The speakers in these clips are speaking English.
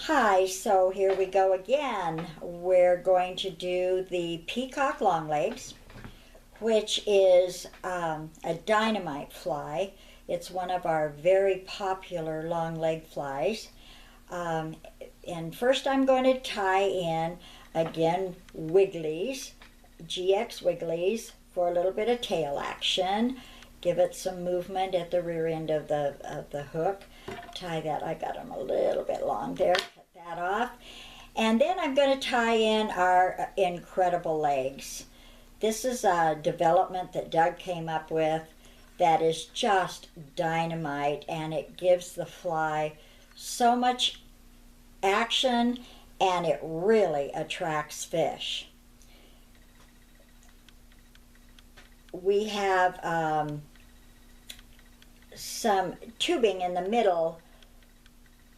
Hi, so here we go again. We're going to do the Peacock Long Legs, which is a dynamite fly. It's one of our very popular long leg flies. And first I'm going to tie in, again, wigglies, GX wigglies for a little bit of tail action. Give it some movement at the rear end of the hook. Tie that, I got them a little bit long there, cut that off. And then I'm going to tie in our incredible legs. This is a development that Doug came up with that is just dynamite, and it gives the fly so much action, and it really attracts fish. We have some tubing in the middle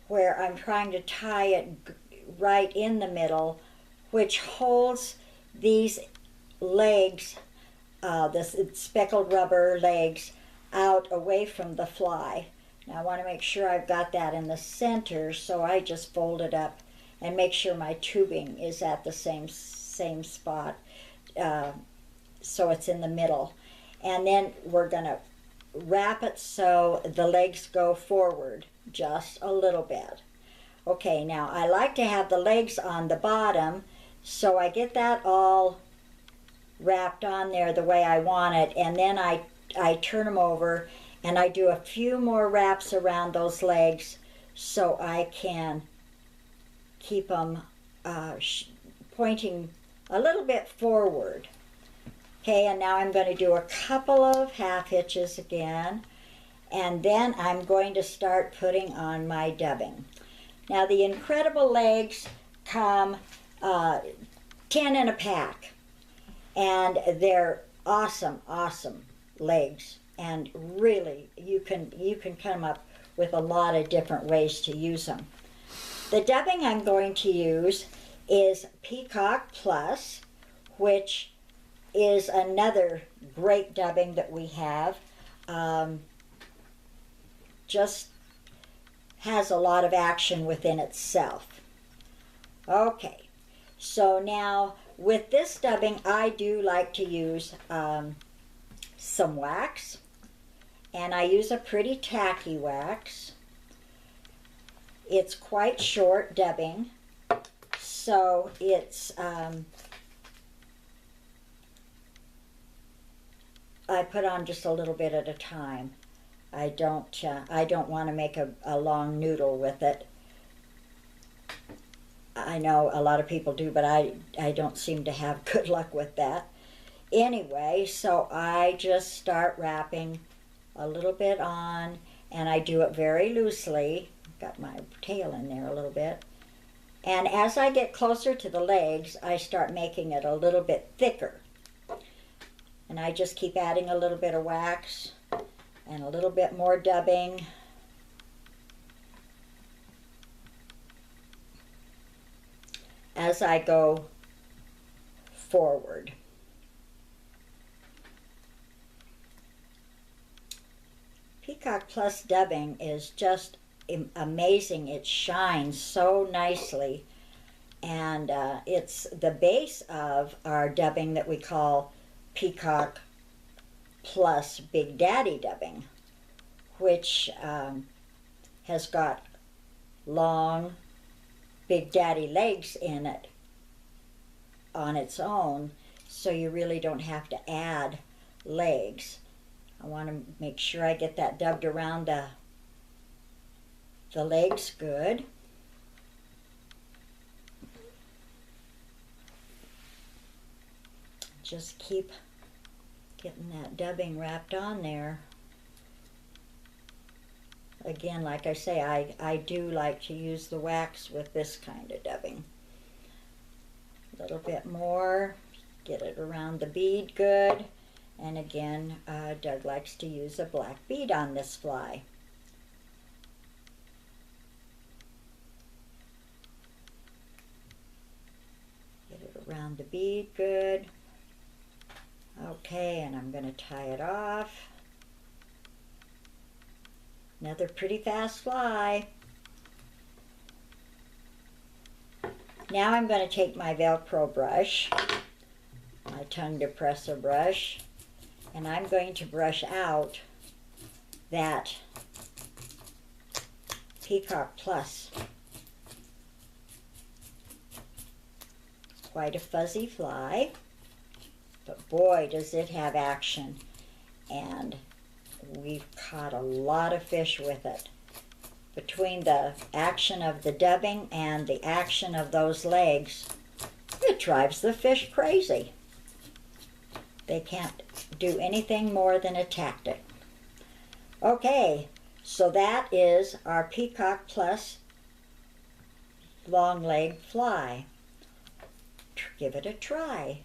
where I'm trying to tie it right in the middle, which holds these legs, this speckled rubber legs, out away from the fly. Now I want to make sure I've got that in the center, so I just fold it up and make sure my tubing is at the same spot, so it's in the middle. And then we're going to wrap it so the legs go forward just a little bit. Okay, now I like to have the legs on the bottom, so I get that all wrapped on there the way I want it, and then I turn them over and I do a few more wraps around those legs so I can keep them pointing a little bit forward. Okay, and now I'm going to do a couple of half hitches again, and then I'm going to start putting on my dubbing. Now the incredible legs come 10 in a pack, and they're awesome legs, and really you can come up with a lot of different ways to use them. The dubbing I'm going to use is Peacock Plus, which is another great dubbing that we have. Just has a lot of action within itself. Okay, so now with this dubbing I do like to use some wax, and I use a pretty tacky wax. It's quite short dubbing, so it's I put on just a little bit at a time. I don't want to make a long noodle with it. I know a lot of people do, but I don't seem to have good luck with that. Anyway, so I just start wrapping a little bit on, and I do it very loosely. Got my tail in there a little bit. And as I get closer to the legs, I start making it a little bit thicker. And I just keep adding a little bit of wax and a little bit more dubbing. As I go forward. Peacock Plus Dubbing is just amazing. It shines so nicely, and it's the base of our dubbing that we call Peacock Plus Big Daddy Dubbing, which has got long Big Daddy legs in it on its own, so you really don't have to add legs. I want to make sure I get that dubbed around the legs good. Just keep getting that dubbing wrapped on there. Again, like I say, I do like to use the wax with this kind of dubbing. A little bit more, get it around the bead good. And again, Doug likes to use a black bead on this fly. Get it around the bead good. Okay, and I'm going to tie it off. Another pretty fast fly. Now I'm going to take my Velcro brush, my tongue depressor brush, and I'm going to brush out that Peacock Plus. Quite a fuzzy fly, but boy does it have action, and we've caught a lot of fish with it. Between the action of the dubbing and the action of those legs, it drives the fish crazy. They can't do anything more than attack it. Okay, so that is our Peacock Plus long leg fly. Give it a try.